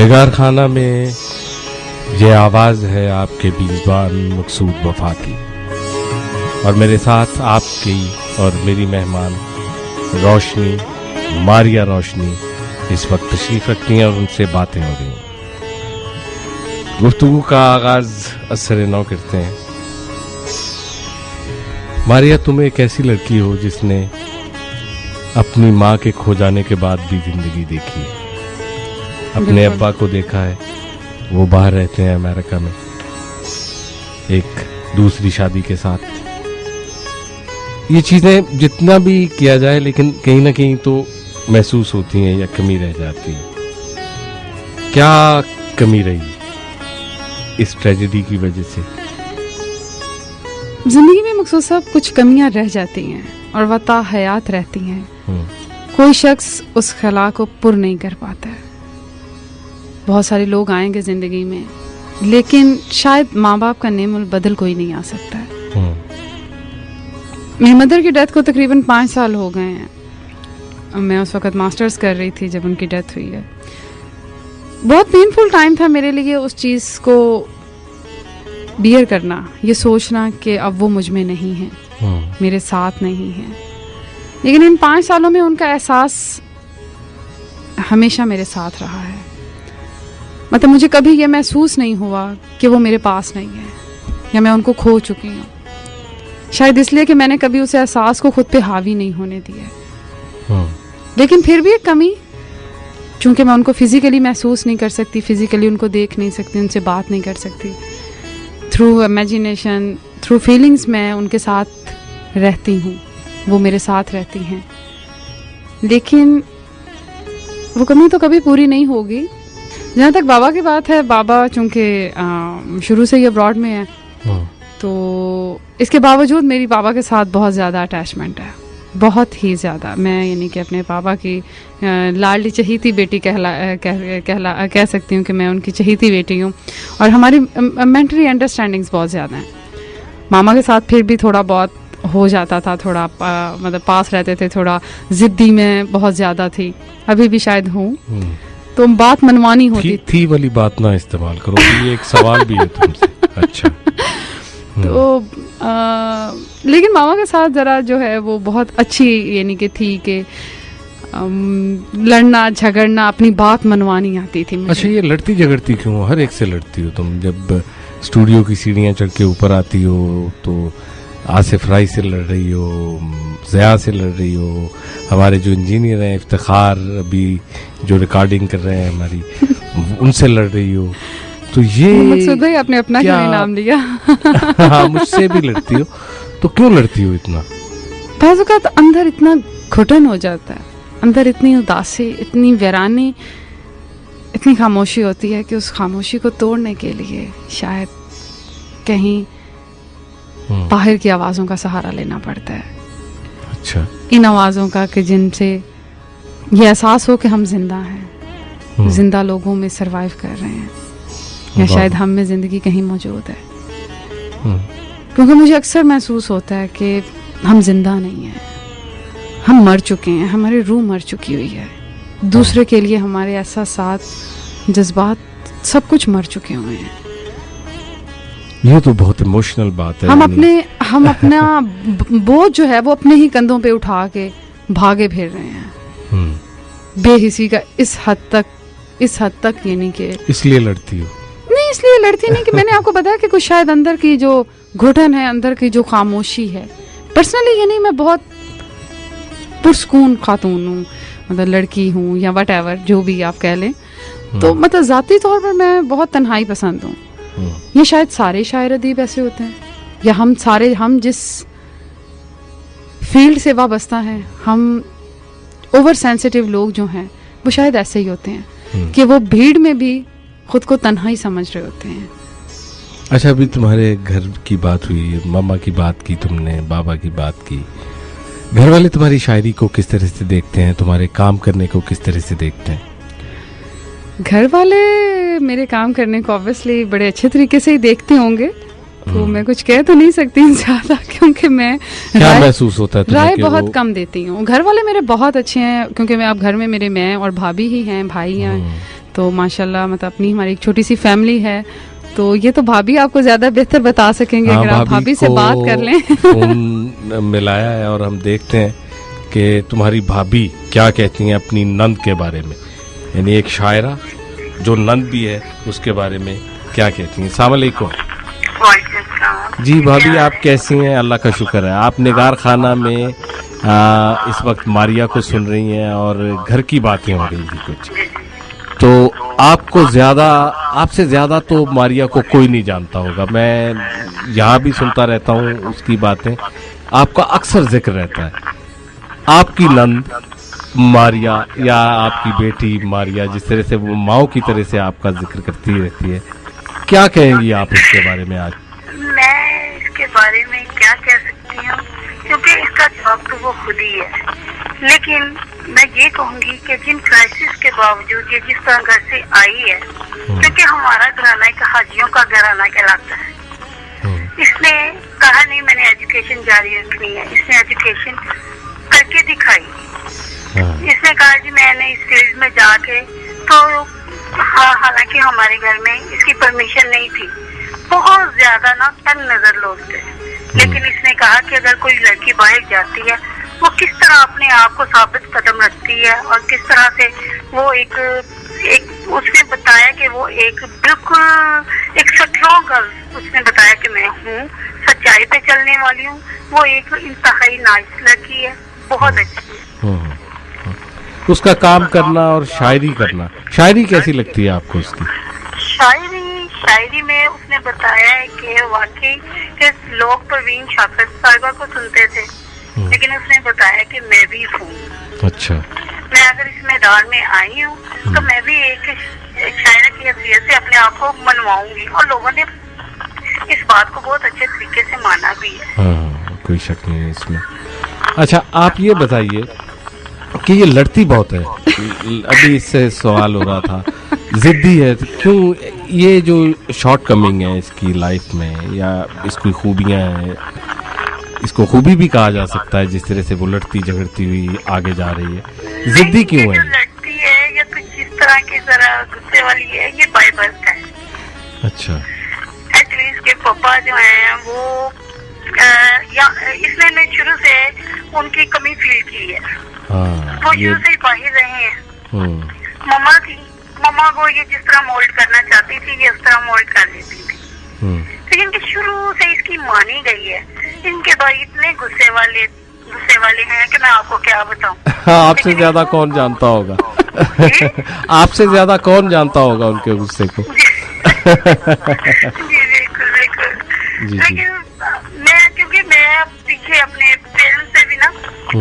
निगार खाना में ये आवाज़ है आपके बीज़बान मकसूद वफा की, और मेरे साथ आपकी और मेरी मेहमान रोशनी, मारिया रोशनी इस वक्त तशरीफ़ रखती हैं और उनसे बातें हो रही हैं। गुफ्तगू का आगाज़ असर नौ करते हैं। मारिया, तुम एक ऐसी लड़की हो जिसने अपनी माँ के खो जाने के बाद भी जिंदगी देखी है। अपने अब्बा को देखा है, वो बाहर रहते हैं अमेरिका में एक दूसरी शादी के साथ। ये चीजें जितना भी किया जाए लेकिन कहीं ना कहीं तो महसूस होती हैं या कमी रह जाती है। क्या कमी रही इस ट्रेजेडी की वजह से? जिंदगी में मकसूद साहब कुछ कमियां रह जाती हैं और वह ताहयात रहती हैं। कोई शख्स उस खला को पुर नहीं कर पाता है। बहुत सारे लोग आएंगे जिंदगी में, लेकिन शायद माँ बाप का नेमुल बदल कोई नहीं आ सकता है। मेरी मदर की डेथ को तकरीबन 5 साल हो गए हैं। मैं उस वक्त मास्टर्स कर रही थी जब उनकी डेथ हुई है। बहुत पेनफुल टाइम था मेरे लिए उस चीज़ को बियर करना, ये सोचना कि अब वो मुझ में नहीं है, मेरे साथ नहीं है। लेकिन इन 5 सालों में उनका एहसास हमेशा मेरे साथ रहा है। मतलब मुझे कभी ये महसूस नहीं हुआ कि वो मेरे पास नहीं है या मैं उनको खो चुकी हूँ। शायद इसलिए कि मैंने कभी उस एहसास को खुद पे हावी नहीं होने दिया। लेकिन फिर भी एक कमी, चूंकि मैं उनको फिजिकली महसूस नहीं कर सकती, फिजिकली उनको देख नहीं सकती, उनसे बात नहीं कर सकती, थ्रू इमेजिनेशन, थ्रू फीलिंग्स मैं उनके साथ रहती हूँ, वो मेरे साथ रहती हैं। लेकिन वो कमी तो कभी पूरी नहीं होगी। जहाँ तक बाबा की बात है, बाबा चूंकि शुरू से ही अब्रॉड में है, तो इसके बावजूद मेरी बाबा के साथ बहुत ज़्यादा अटैचमेंट है, बहुत ही ज़्यादा। मैं यानी कि अपने पापा की लाडली चहीती बेटी कह सकती हूँ कि मैं उनकी चहीती बेटी हूँ। और हमारी मेंटली अंडरस्टैंडिंग्स बहुत ज़्यादा हैं। मामा के साथ फिर भी थोड़ा बहुत हो जाता था, थोड़ा मतलब पास रहते थे, थोड़ा ज़िद्दी में बहुत ज़्यादा थी, अभी भी शायद हूँ। तो बात मनवानी होती थी वाली बात ना इस्तेमाल करो, ये एक सवाल भी है तुमसे। अच्छा। तो लेकिन मामा के साथ जरा जो है वो बहुत अच्छी यानी कि थी कि लड़ना झगड़ना, अपनी बात मनवानी आती थी मुझे। अच्छा, ये लड़ती झगड़ती क्यों? हर एक से लड़ती हो तुम। जब स्टूडियो की सीढ़ियाँ चढ़ के ऊपर आती हो तो आसिफ राय से लड़ रही हो, ज़या से लड़ रही हो, हमारे जो इंजीनियर हैं इफ्तिखार अभी जो रिकॉर्डिंग कर रहे हैं हमारी उनसे लड़ रही हो। तो ये मकसूद भाई आपने अपना क्या नाम लिया? हाँ, मुझसे भी लड़ती हो, तो क्यों लड़ती हो इतना? बाज़ औक़ात अंदर इतना घुटन हो जाता है, अंदर इतनी उदासी, इतनी वीरानी, इतनी खामोशी होती है कि उस खामोशी को तोड़ने के लिए शायद कहीं बाहर की आवाज़ों का सहारा लेना पड़ता है। अच्छा। इन आवाज़ों का कि जिनसे ये एहसास हो कि हम जिंदा हैं, जिंदा लोगों में सरवाइव कर रहे हैं, या शायद हम में ज़िंदगी कहीं मौजूद है। क्योंकि मुझे अक्सर महसूस होता है कि हम जिंदा नहीं हैं, हम मर चुके हैं, हमारी रूह मर चुकी हुई है। दूसरे के लिए हमारे एहसासात, जज्बात, सब कुछ मर चुके हुए हैं। ये तो बहुत इमोशनल बात है। हम अपना बोझ जो है वो अपने ही कंधों पे उठा के भागे फिर रहे हैं बेहिसी का इस हद तक यानी कि इसलिए लड़ती हो? नहीं, इसलिए लड़ती नहीं कि मैंने आपको बताया कि कुछ शायद अंदर की जो घुटन है, अंदर की जो खामोशी है। पर्सनली यानी मैं बहुत पुरसकून खातून हूँ, मतलब लड़की हूँ या वट एवर जो भी आप कह लें। तो मतलब ज़ाती तौर पर मैं बहुत तन्हाई पसंद हूँ। ये शायद सारे शायर अदीब ऐसे होते हैं, या हम जिस फील्ड से वाबस्ता हैं, हम ओवर सेंसिटिव लोग जो हैं वो शायद ऐसे ही होते हैं कि वो भीड़ में भी खुद को तन्हाई समझ रहे होते हैं। अच्छा, अभी तुम्हारे घर की बात हुई, मामा की बात की तुमने, बाबा की बात की। घर वाले तुम्हारी शायरी को किस तरह से देखते हैं, तुम्हारे काम करने को किस तरह से देखते हैं? घर वाले मेरे काम करने को ऑब्वियसली बड़े अच्छे तरीके से ही देखते होंगे, तो मैं कुछ कह तो नहीं सकती ज्यादा, क्योंकि मैं क्या महसूस होता है तुम्हें? राय बहुत कम देती हूँ। घर वाले मेरे बहुत अच्छे हैं, क्योंकि मैं अब घर में मैं और भाभी ही हैं, भाई हैं, तो माशाल्लाह मतलब अपनी हमारी एक छोटी सी फैमिली है। तो ये तो भाभी आपको ज्यादा बेहतर बता सकेंगे, अगर आप भाभी से बात कर लें। फोन मिलाया है और हम देखते हैं कि तुम्हारी भाभी क्या कहती हैं अपनी नंद के बारे में, यानी एक शायरा जो नंद भी है उसके बारे में क्या कहती हैं। अस्सलाम वालेकुम जी भाभी, आप कैसी हैं? अल्लाह का शुक्र है। आप निगार खाना में इस वक्त मारिया को सुन रही हैं और घर की बातें हो रही थी कुछ, तो आपसे ज्यादा तो मारिया को कोई नहीं जानता होगा। मैं यहाँ भी सुनता रहता हूँ उसकी बातें, आपका अक्सर जिक्र रहता है। आपकी नंद मारिया या आपकी बेटी मारिया, जिस तरह से वो माओ की तरह से आपका जिक्र करती रहती है, क्या कहेंगी आप इसके बारे में आज? मैं इसके बारे में क्या कह सकती हूँ, क्योंकि इसका जवाब तो वो खुद ही है। लेकिन मैं ये कहूँगी कि जिन क्राइसिस के बावजूद ये जिस तरह घर से आई है, क्योंकि हमारा घराना एक हाजियों का घराना कहलाता है। इसने कहा नहीं मैंने एजुकेशन जारी रखनी है, इसने एजुकेशन करके दिखाई। इसने कहा जी मैंने इस फील्ड में जाके, तो हाँ, हालांकि हमारे घर में इसकी परमिशन नहीं थी, बहुत ज्यादा ना तंग नजर लोग थे, लेकिन इसने कहा कि अगर कोई लड़की बाहर जाती है वो किस तरह अपने आप को साबित कदम रखती है और किस तरह से वो एक उसने बताया कि वो एक बिल्कुल एक स्ट्रॉन्ग गर्ल, उसने बताया कि मैं हूँ, सच्चाई पे चलने वाली हूँ। वो एक इंतहाई नाइस लड़की है, बहुत अच्छी है। उसका काम करना और शायरी करना, शायरी कैसी लगती है आपको उसकी? शायरी में उसने बताया है कि वाकई कि लोग परवीन शाफिक साहिबा को सुनते थे, लेकिन उसने बताया कि मैं भी हूँ। अच्छा, मैं अगर इस मैदान में आई हूँ तो मैं भी एक शायरा की हैसियत से अपने आप को मनवाऊंगी, और लोगों ने इस बात को बहुत अच्छे तरीके से माना भी है। हाँ, कोई शक नहीं है इसमें। अच्छा, आप ये बताइए कि ये लड़ती बहुत है, अभी इससे सवाल हो रहा था, जिद्दी है, क्यों? ये जो शॉर्ट कमिंग है इसकी लाइफ में, या इसकी खूबियां हैं, इसको खूबी भी कहा जा सकता है, जिस तरह से वो लड़ती झगड़ती हुई आगे जा रही है, जिद्दी क्यों है? लड़ती है या कुछ जिस तरह की जरा गुस्से वाली है, ये बाय बर्थ है। अच्छा, एक्चुअली इसके पापा जो हैं वो इसने शुरू से उनकी कमी फील की है। वो शुरू से ही बाहर रहे हैं। मम्मा थी, मम्मा को ये जिस तरह मोल्ड करना चाहती थी ये उस तरह मोल्ड कर लेती थी, लेकिन शुरू से इसकी मानी गई है। इनके भाई इतने गुस्से वाले हैं कि मैं आपको क्या बताऊं। हाँ, आपसे ज्यादा कौन जानता होगा? आपसे ज्यादा कौन जानता होगा उनके गुस्से को? जी बिल्कुल। लेकिन क्योंकि मैं पीछे अपने पेरेंट्स से भी ना,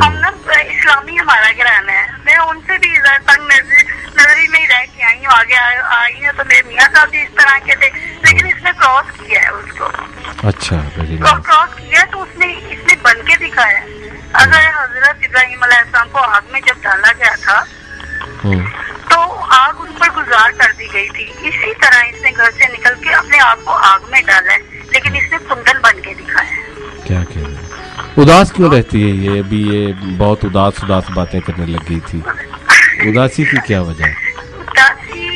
हम ना इस्लामी हमारा घराना है, मैं उनसे भी तंग नजरी में ही रह के आई हूँ। आगे आई हूँ तो मेरे मियाँ साहब भी इस तरह के थे, लेकिन इसने क्रॉस किया है उसको। अच्छा, क्रॉस किया तो इसने बन के दिखाया। अगर हजरत इब्राहिम अलैहिस्सलाम को आग में जब डाला गया था तो आग उन पर गुजार कर दी गई थी, इसी तरह इसने घर से निकल के अपने आप को आग में डाला है, लेकिन इसने कुंदन बन के दिखाया। क्या कह रहे हैं? उदास क्यों रहती है ये? अभी ये बहुत उदास बातें करने लग गई थी, उदासी की क्या वजह है? उदासी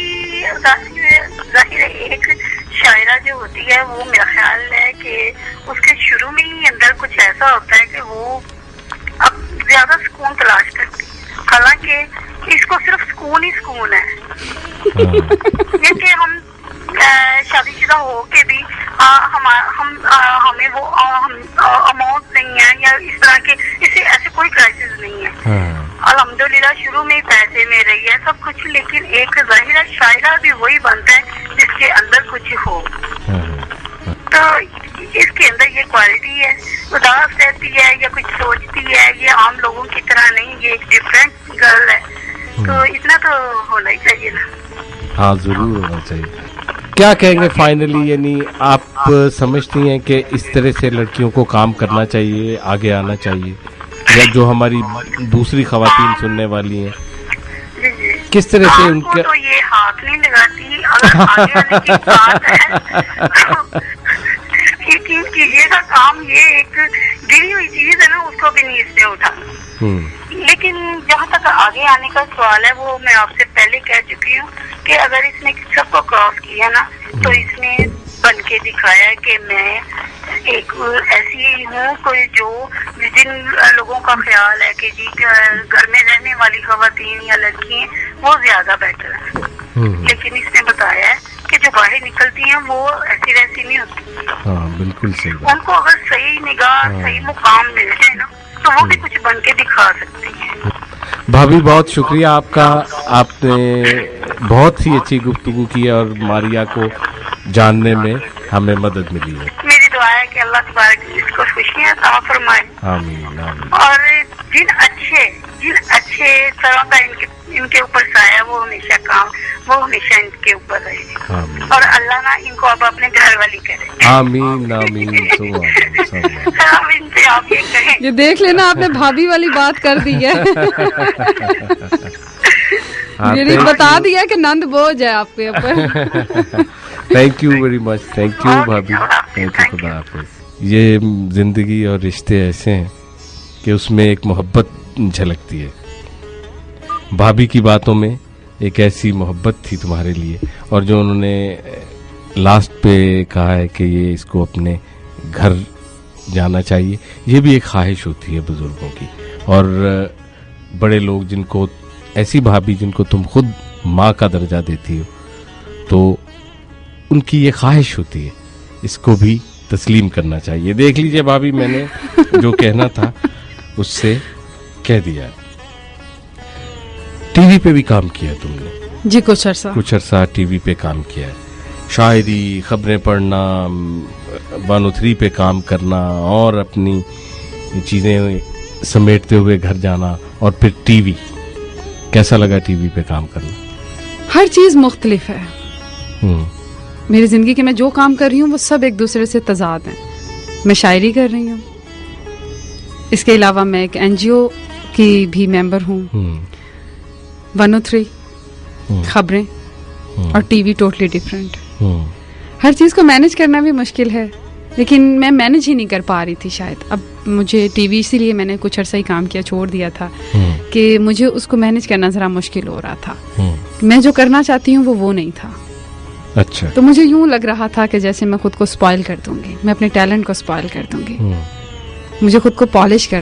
जाहिर है, एक शायरा जो होती है वो मेरा ख्याल है कि उसके शुरू में ही अंदर कुछ ऐसा होता है कि वो अब ज्यादा सुकून तलाश करती है, हालांकि इसको सिर्फ सुकून ही सुकून है। ये कि हम शादीशुदा हो के भी हमें वो अमाउंट नहीं है या इस तरह के ऐसे कोई क्राइसिस नहीं है। अल्हम्दुलिल्लाह शुरू में पैसे में रही है सब कुछ, लेकिन एक जाहिर शायरा भी वही बनता है जिसके अंदर कुछ हो। तो इसके अंदर ये क्वालिटी है, उदास रहती है या कुछ सोचती है, ये आम लोगों की तरह नहीं, ये एक डिफरेंट गर्ल है। तो इतना तो होना ही चाहिए ना। हाँ, जरूर होना चाहिए। क्या कहेंगे फाइनली, यानी आप समझती हैं कि इस तरह से लड़कियों को काम करना चाहिए, आगे आना चाहिए, या जो हमारी दूसरी खवातीन सुनने वाली हैं किस तरह से उनके तो ये हाथ नहीं लगाती, अगर आगे आने की बात है यकीन कीजिएगा काम ये एक गिरी हुई चीज है ना, उसको भी नहीं इसने उठा। लेकिन जहाँ तक आगे आने का सवाल है वो मैं आपसे पहले कह चुकी हूँ कि अगर इसने सबको क्रॉस किया ना तो इसने बन के दिखाया है कि मैं एक ऐसी हूँ कोई जो जिन लोगों का ख्याल है कि जी घर में रहने वाली खवातीन या लड़की हैं वो ज्यादा बेटर है, लेकिन इसने बताया है कि जो बाहर निकलती हैं वो ऐसी वैसी नहीं होती। हाँ बिल्कुल सही बात। उनको अगर सही निगाह सही मुकाम मिल जाए ना तो वो भी कुछ बन के दिखा सकती है। भाभी बहुत शुक्रिया आपका, आपने बहुत ही अच्छी गुफ्तगू की है और मारिया को जानने में हमें मदद मिली है। मेरी दुआ है कि अल्लाह तबारक इसको खुशियां अता फरमाए। आमीन आमीन। और जिन अच्छे तरह का इनके ऊपर साया वो हमेशा इनके ऊपर रहे। आमीन। और अल्लाह ना इनको अब अपने घर वाली करे। आमीन आमीन। अब इनसे आप ये कहें। ये देख लेना आपने भाभी वाली बात कर दी है। मेरी बता दिया कि नंद बोझ है आपके ऊपर। Thank you very much, thank you भाभी, थैंक यू, खुदा हाफिज। ये जिंदगी और रिश्ते ऐसे हैं कि उसमें एक मोहब्बत झलकती है। भाभी की बातों में एक ऐसी मोहब्बत थी तुम्हारे लिए, और जो उन्होंने लास्ट पे कहा है कि ये इसको अपने घर जाना चाहिए, ये भी एक ख्वाहिश होती है बुजुर्गों की। और बड़े लोग जिनको, ऐसी भाभी जिनको तुम खुद माँ का दर्जा देती हो, तो उनकी ये ख्वाहिश होती है, इसको भी तस्लीम करना चाहिए। देख लीजिए भाभी, मैंने जो कहना था उससे कह दिया। टीवी पे भी काम किया तुमने जी, कुछ अरसा टीवी पे काम किया है, शायरी, खबरें पढ़ना, 103 पे काम करना और अपनी चीजें समेटते हुए घर जाना, और फिर टीवी। कैसा लगा टीवी पे काम करना? हर चीज मुख्तलिफ है। मेरी जिंदगी के मैं जो काम कर रही हूँ वो सब एक दूसरे से तजाद हैं। मैं शायरी कर रही हूँ, इसके अलावा मैं एक NGO की भी मेंबर हूँ, 103 खबरें, और टीवी टोटली डिफरेंट। हर चीज को मैनेज करना भी मुश्किल है, लेकिन मैं मैनेज ही नहीं कर पा रही थी शायद। अब मुझे टीवी, इसीलिए मैंने कुछ अर्सा ही काम किया, छोड़ दिया था कि मुझे उसको मैनेज करना जरा मुश्किल हो रहा था। मैं जो करना चाहती हूँ वो नहीं था। अच्छा। तो मुझे यूं लग रहा था कि जैसे मैं खुद को स्पॉइल कर दूंगी, मैं अपने टैलेंट को स्पॉइल कर दूंगी, मुझे खुद को पॉलिश कर